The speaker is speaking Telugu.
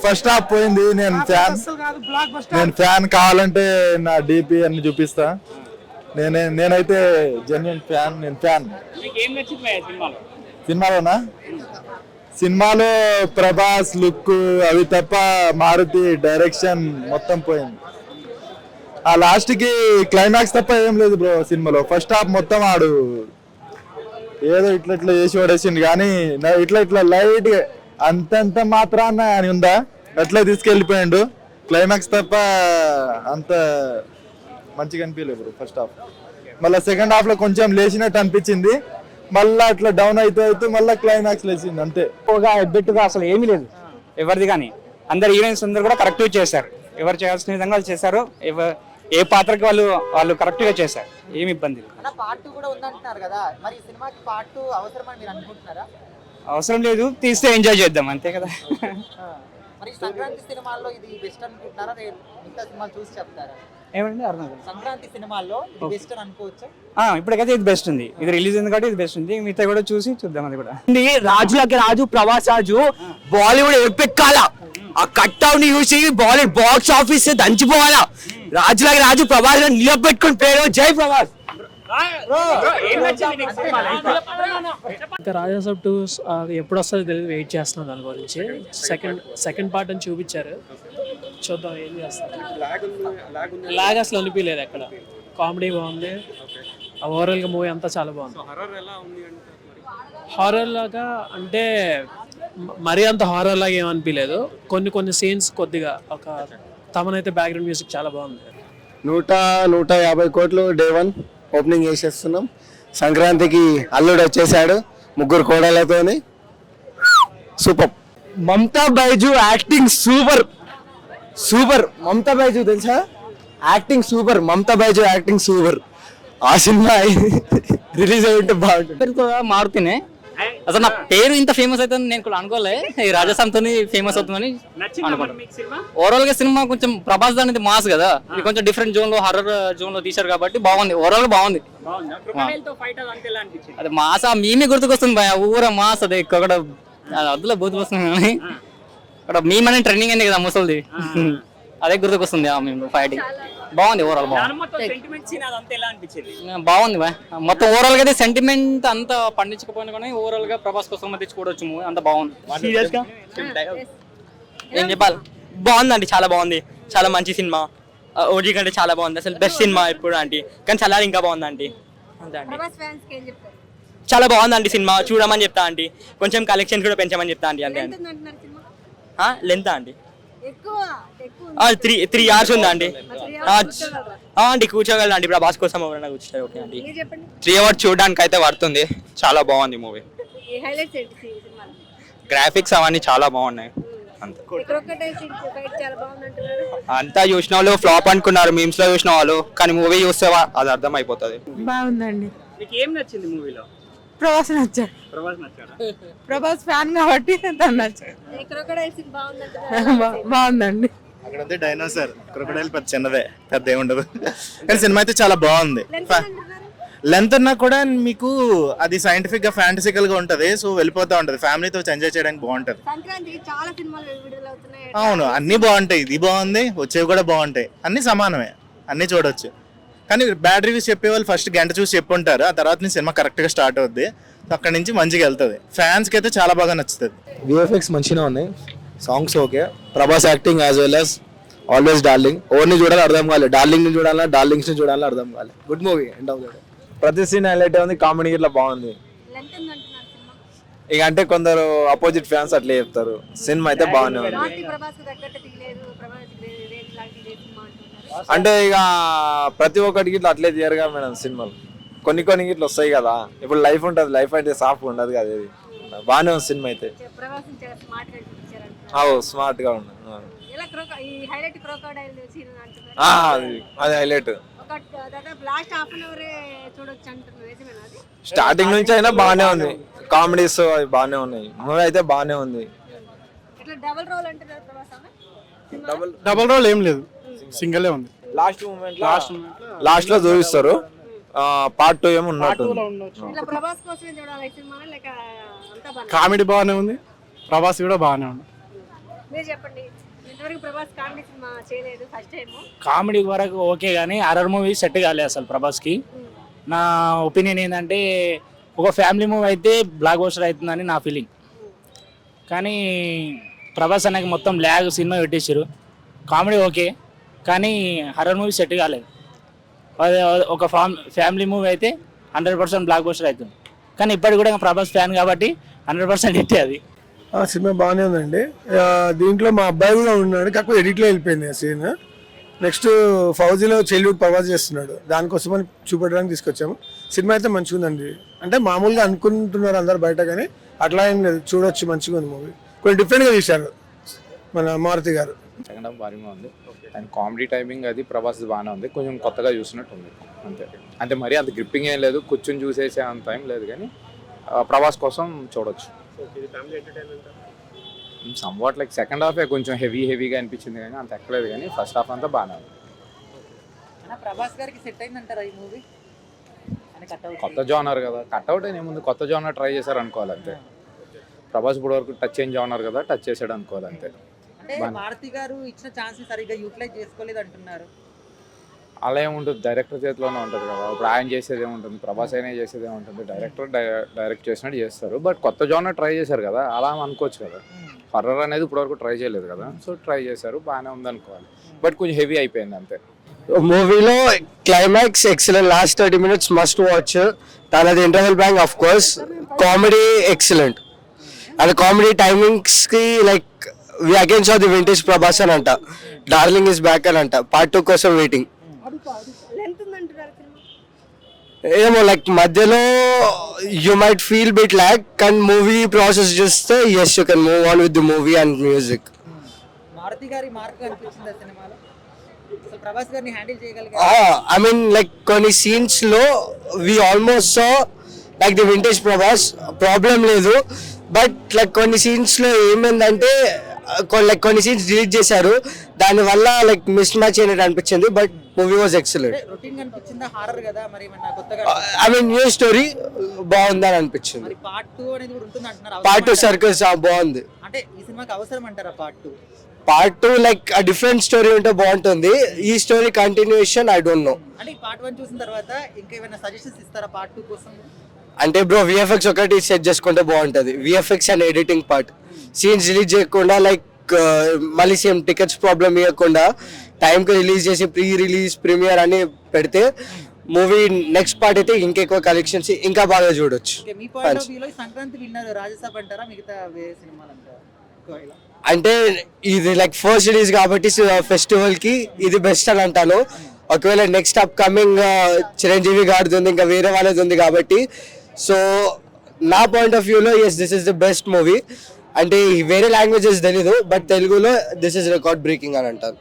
ఫస్ట్ హాఫ్ పోయింది. నేను ఫ్యాన్ కావాలంటే నా డిపి అన్ని చూపిస్తా. నేనైతే జెన్యున్ ఫ్యాన్. నేను ఫ్యాన్. సినిమాలోనా? సినిమాలో ప్రభాస్ లుక్ అవి తప్ప మారుతి డైరెక్షన్ మొత్తం పోయింది. ఆ లాస్ట్ కి క్లైమాక్స్ తప్ప ఏం లేదు బ్రో సినిమాలో. ఫస్ట్ హాఫ్ మొత్తం ఆడు ఏదో ఇట్లా చేసి పడేసింది, కానీ ఇట్లా లైట్ అంతంత మాత్రాన అని ఉందా అట్లా తీసుకెళ్ళిపోయాడు. క్లైమాక్స్ తప్ప అంత మంచిగా అనిపించలేదు బ్రో ఫస్ట్ హాఫ్. మళ్ళీ సెకండ్ హాఫ్ లో కొంచెం లేచినట్టు అనిపించింది. మళ్ళీ అట్లా డౌన్ అయితే మళ్ళీ క్లైమాక్స్ లేచింది అంతే. ఎబ్బెట్టుగా అసలు ఏమీ లేదు ఎవరిది, కానీ అందరు హీరోయిన్స్ అందరు కూడా కరెక్ట్ చేశారు. ఎవరు చేయాల్సిన విధంగా వాళ్ళు చేశారు. ఏ పాత్రకి వాళ్ళు కరెక్ట్ గా చేశారు. ఏమి ఇబ్బంది అవసరం లేదు. తీస్తే ఎంజాయ్ చేద్దాం అంతే కదా. సంక్రాంతి సినిమాల్లో ఇది బెస్ట్ అనుకుంటున్నారా? మిగతా సినిమాలు చూసి చెప్తారా? ఏమండి అర్థం? సంక్రాంతి సినిమాల్లో ఇది బెస్ట్ అని అనుకోవచ్చా? ఇప్పటికైతే ఇది బెస్ట్ ఉంది. ఇది రిలీజ్ అయింది కాబట్టి ఇది బెస్ట్ ఉంది. మిగతా కూడా చూసి చూద్దాం. అది కూడా రాజులకి రాజు ప్రభాస్ రాజు బాలీవుడ్ ఎప్పెక్కాల. ఆ కట్అవుట్ ని చూసి బాలీవుడ్ బాక్స్ ఆఫీస్ దంచిపోవాలా. రాజులకి రాజు ప్రభాస్ నిలబెట్టుకుని పేరు జై ప్రభాస్. ఇంకా రాజాసాబ్ 2 ఎప్పుడు వస్తుందో తెలియదు, వెయిట్ చేస్తున్నాం దాని గురించి. సెకండ్ పార్ట్ అని చూపించారు, చూద్దాం ఏం చేస్తారు. లాగ్ అసలు అనిపించలేదు ఎక్కడ. కామెడీ బాగుంది. ఓవరాల్గా మూవీ అంతా చాలా బాగుంది. హారర్ లాగా అంటే మరీ అంత హారర్ లాగా ఏమనిపించలేదు. కొన్ని సీన్స్ కొద్దిగా ఒక తమనైతే బ్యాక్గ్రౌండ్ మ్యూజిక్ చాలా బాగుంది. 150 కోట్లు డే 1 ఓపెనింగ్ చేసేస్తున్నాం. సంక్రాంతికి అల్లుడు వచ్చేసాడు 3 కోడలతోని. Super. Mamata Baiju acting super. Mamata Baiju తెలుసా? Acting super. Mamata Baiju acting super. ఆ సినిమా రిలీజ్ అయి ఉంటే బాగుంటుంది. మారుతినే అసలు నా పేరు ఇంత ఫేమస్ అవుతుంది నేను కూడా అనుకోలే. ఈ రాజస్థాన్తో ఫేమస్ అవుతుందని అనుకున్నాను. ఓవరాల్ గా సినిమా కొంచెం ప్రభాస్ అనేది మాస్ కదా, ఇది కొంచెం డిఫరెంట్ జోన్ లో హర్రర్ జోన్ లో తీశారు కాబట్టి బాగుంది. ఓవరాల్ గా బాగుంది. అది మాస్ మేమే గుర్తుకొస్తుంది భయ. ఊర మాస్ అదే ఇక్కడ అద్దులో బూతులు వస్తుంది. అక్కడ మీమ్ అనేది ట్రెండింగ్ అయింది కదా ముసలిది, అదే గుర్తుకొస్తుంది. ఫైటింగ్ బాగుంది. ఓవరాల్ బాగుంది. మొత్తం ఓవరాల్ గా అయితే సెంటిమెంట్ అంతా పండించకపోయినా కానీ ఓవరాల్ గా ప్రభాస్ కోసం తెచ్చుకోవచ్చు మూవీ అంత బాగుంది. సీరియస్ గా ఏం చెప్పాలి, బాగుందండి. చాలా బాగుంది. చాలా మంచి సినిమా. ఓజీ కంటే చాలా బాగుంది. అసలు బెస్ట్ సినిమా ఇప్పుడు ఆంటీ, కానీ చాలా ఇంకా బాగుందండి. అంతే అండి. చాలా బాగుందండి సినిమా, చూడమని చెప్తా ఆంటీ. కొంచెం కలెక్షన్ కూడా పెంచమని చెప్తా ఆంటీ. అంతే అండి. లెంత్ అండి 3 hours ఉందా అండి? అండి కూర్చోగలను అండి. ప్రభాస్ కోసం ఎవరైనా కూర్చోండి. ఓకే అండి. 3 hours చూడడానికి అయితే పడుతుంది. చాలా బాగుంది మూవీ. గ్రాఫిక్స్ అవన్నీ చాలా బాగున్నాయి. అంతా చూసిన వాళ్ళు ఫ్లాప్ అనుకున్నారు, మీమ్స్ లో చూసిన వాళ్ళు, కానీ మూవీ చూస్తే అది అర్థం అయిపోతుంది. బాగుందండి. మీకు ఏం నచ్చింది మూవీలో? ప్రభాస్ నచ్చాడు. ప్రభాస్ ఫ్యాన్ కాబట్టి బాగుందండి. అక్కడ డైనోసార్ క్రొకడైల్ పెద్ద చిన్నదే, పెద్ద ఏముండదు. కానీ సినిమా అయితే చాలా బాగుంది. లెంత్ అన్నా కూడా మీకు అది సైంటిఫిక్ గా ఫ్యాంటసికల్ గా ఉంటది. సో వెళ్ళిపోతా ఉంటది, ఫ్యామిలీతో ఎంజాయ్ చేయడానికి బాగుంటది. అవును, అన్ని బాగుంటాయి. ఇది బాగుంది, వచ్చేవి కూడా బాగుంటాయి. అన్ని సమానమే, అన్ని చూడొచ్చు. కానీ బ్యాడ్ రివ్యూస్ చెప్పే వాళ్ళు ఫస్ట్ గంట చూసి చెప్పుంటారు, ఆ తర్వాత నుంచి సినిమా కరెక్ట్ గా స్టార్ట్ అవుద్ది. అక్కడ నుంచి మంచిగా వెళ్తుంది. ఫ్యాన్స్ కి అయితే చాలా బాగా నచ్చుతుంది. విఎఫ్ఎక్స్ మంచిగా ఉన్నాయి, songs okay. Prabhas acting as well as always darling. ఓవర్ని చూడాలి అర్థం కాలేదు, డార్లింగ్ ని చూడాలా డార్లింగ్స్ ని చూడాలా అర్థం కాలేదు. Good movie. End of the day ప్రతి సీన్ హైలైట్ ఉంది. కామెడీ ఇట్లా బాగుంది. ఇక అంటే కొందరు అపోజిట్ ఫ్యాన్స్ అట్లే చెప్తారు. సినిమా అయితే బాగానే ఉంది. అంటే ఇక ప్రతి ఒక్కటికి ఇట్లా అట్లే తీయరుగా మేడం సినిమాలు. కొన్ని ఇట్లా వస్తాయి కదా. ఇప్పుడు లైఫ్ ఉంటుంది, లైఫ్ అయితే సాఫ్ ఉండదు కదా. ఇది బాగానే ఉంది సినిమా అయితే. స్మార్ట్ గా ఉంది. అది హైలైట్. స్టార్టింగ్ నుంచి అయినా బాగానే ఉంది. కామెడీస్ అవి బాగానే ఉన్నాయి. మూవీ అయితే బాగానే ఉంది. డబుల్ రోల్ ఏం లేదు, సింగిలే ఉంది. లాస్ట్ లో చూపిస్తారు. పార్ట్ 2 ఏమో ఉన్నట్టు. కామెడీ బాగానే ఉంది, ప్రభాస్ కూడా బాగానే ఉంది. మీరు చెప్పండి. ఇంతవరకు ప్రభాస్ కామెడీ సినిమా చేయలేదు, ఫస్ట్ టైం. కామెడీ వరకు ఓకే కానీ హర్రర్ మూవీ సెట్ కాలేదు అసలు ప్రభాస్కి. నా ఒపీనియన్ ఏంటంటే ఒక ఫ్యామిలీ మూవీ అయితే బ్లాక్ బస్టర్ అవుతుందని నా ఫీలింగ్. కానీ ప్రభాస్ అనేది మొత్తం ల్యాగ్ సినిమా పెట్టేసారు. కామెడీ ఓకే కానీ హర్రర్ మూవీ సెట్ కాలేదు. అదే ఒక ఫ్యామిలీ మూవీ అయితే 100% బ్లాక్ బస్టర్ అవుతుంది. కానీ ఇప్పటికి కూడా ప్రభాస్ ఫ్యాన్ కాబట్టి 100% హిట్ అది. ఆ సినిమా బాగానే ఉందండి. దీంట్లో మా అబ్బాయి కూడా ఉన్నాడు, కాకపోతే ఎడిట్లో వెళ్ళిపోయింది ఆ సీన్. నెక్స్ట్ ఫౌజీలో చైల్డ్హుడ్ ప్రవాస్ చేస్తున్నాడు, దానికోసం అని చూపెట్టడానికి తీసుకొచ్చాము. సినిమా అయితే మంచిగా ఉందండి. అంటే మామూలుగా అనుకుంటున్నారు అందరు బయట, కానీ అట్లా ఏం లేదు, చూడొచ్చు, మంచిగా ఉంది మూవీ. కొంచెం డిఫరెంట్గా తీశారు మన మారుతి గారు. సెకండ్ హాఫ్ భారీగా ఉంది అండ్ కామెడీ టైమింగ్ అది ప్రభాస్ బాగానే ఉంది, కొంచెం కొత్తగా చూసినట్టు ఉంది అంతే. అంటే మరీ అంత గ్రిప్పింగ్ ఏం లేదు, కూర్చొని చూసేసే అంత ఏం లేదు, కానీ ప్రభాస్ కోసం చూడొచ్చు. సమ్వాట్ లైక్ సెకండ్ హాఫే కొంచెం హెవీగా అనిపించింది, కానీ అంత ఎక్కలేదు, కానీ ఫస్ట్ హాఫ్ అంతా బాగానే ఉంది. ప్రభాస్ గారికి సెట్ అయిందంటారా ఈ మూవీ? కొత్త జోనర్ కదా, కట్అవుట్ అని ఏముంది, కొత్త జోనర్ ట్రై చేశారు అనుకోవాలి అంతే. ప్రభాస్ ఇప్పుడు వరకు టచ్ ఏం జోనర్ కదా, టచ్ చేసాడు అనుకోవాలి అంతే. అంటే మారుతి గారు ఇచ్చిన ఛాన్స్ సరిగ్గా యూటిలైజ్ చేసుకోలేదు అంటున్నారు. అలా ఏముంటుంది, డైరెక్టర్ చేతిలోనే ఉంటుంది కదా. ఇప్పుడు ఆయన చేసేది ఏముంటుంది, ప్రభాస్ అయినా చేసేది ఏముంటుంది, డైరెక్టర్ డైరెక్ట్ చేసినట్టు చేస్తారు. బట్ కొత్త జోనర్ ట్రై చేశారు కదా, అలా అనుకోవచ్చు కదా. హర్రర్ అనేది ఇప్పటివరకు ట్రై చేయలేదు కదా, సో ట్రై చేశారు, బాగానే ఉంది అనుకోవాలి. బట్ కొంచెం హెవీ అయిపోయింది అంతే. మూవీలో climax excellent, last 30 minutes must watch. తనది interval bang of course. Comedy excellent, అది కామెడీ టైమింగ్స్ కి like we again saw the vintage Prabhas అని అంట. డార్లింగ్ ఇస్ బ్యాక్ అని అంట. పార్ట్ 2 కోసం వెయిటింగ్. ఏమో లైక్ మధ్యలో you might feel bit lack, కానీ మూవీ ప్రాసెస్ చూస్తే yes you can move on with the movie and music. Maruthi గారి మార్క్ అనిపించింది సినిమాలో. అసలు ప్రభాస్ గారిని హ్యాండిల్ చేయగలిగారు. ఐ మీన్ లైక్ కొన్ని సీన్స్ లో we almost saw like the vintage Prabhas, problem లేదు. బట్ లైక్ కొన్ని సీన్స్ లో ఏమైందంటే లైక్ కొన్ని సీన్స్ డిలీట్ చేశారు, దానివల్ల లైక్ మిస్ మ్యాచ్ అయినట్టు అనిపించింది. But movie was excellent. Routine అనిపించిందా, హారర్ కదా, మరి ఏమన్నా కొత్తగా? ఐ మీన్ న్యూ స్టోరీ బాగుందని అనిపించింది. మరి పార్ట్ 2 అనేది కూడా ఉంటుంది అంటున్నారు. పార్ట్ 2 సర్కస్ బాగుంది. అంటే ఈ సినిమాకి అవసరం అంటారా part 2? Part 2 like different story ఉంటే బాగుంటుంది. ఈ story continuation I don't know. అంటే పార్ట్ 1 చూసిన తర్వాత ఇంకేమైనా సజెషన్స్ ఇస్తారా పార్ట్ 2 కోసం? అంటే బ్రో విఎఫ్ఎక్స్ ఒకటి సెట్ చేసుకుంటే బాగుంటుంది. VFX and editing part, scenes release చేయకుండా లైక్ మళ్ళీ సేమ్ టికెట్స్ ప్రాబ్లం ఇవ్వకుండా టైంకి రిలీజ్ చేసి ప్రీ రిలీజ్ ప్రీమియర్ అని పెడితే మూవీ నెక్స్ట్ పార్ట్ అయితే ఇంకెక్కువ కలెక్షన్స్ ఇంకా బాగా చూడొచ్చు. మీ పాయింట్ ఆఫ్ వ్యూలో సంక్రాంతి విన్నర్ రాజసాబ్ అంటారా, మిగతా వేరే సినిమాలు అంటారా? అంటే ఇది లైక్ ఫస్ట్ రిలీజ్ కాబట్టి ఫెస్టివల్ కి ఇది బెస్ట్ అని అంటాను. ఒకవేళ నెక్స్ట్ అప్ కమింగ్ చిరంజీవి గారిది ఉంది, ఇంకా వేరే వాళ్ళది ఉంది కాబట్టి, సో నా పాయింట్ ఆఫ్ వ్యూలో yes this is the best movie. అంటే వేరే లాంగ్వేజెస్ తెలీదు, బట్ తెలుగులో దిస్ ఇస్ రికార్డ్ బ్రేకింగ్ అని అంటారు.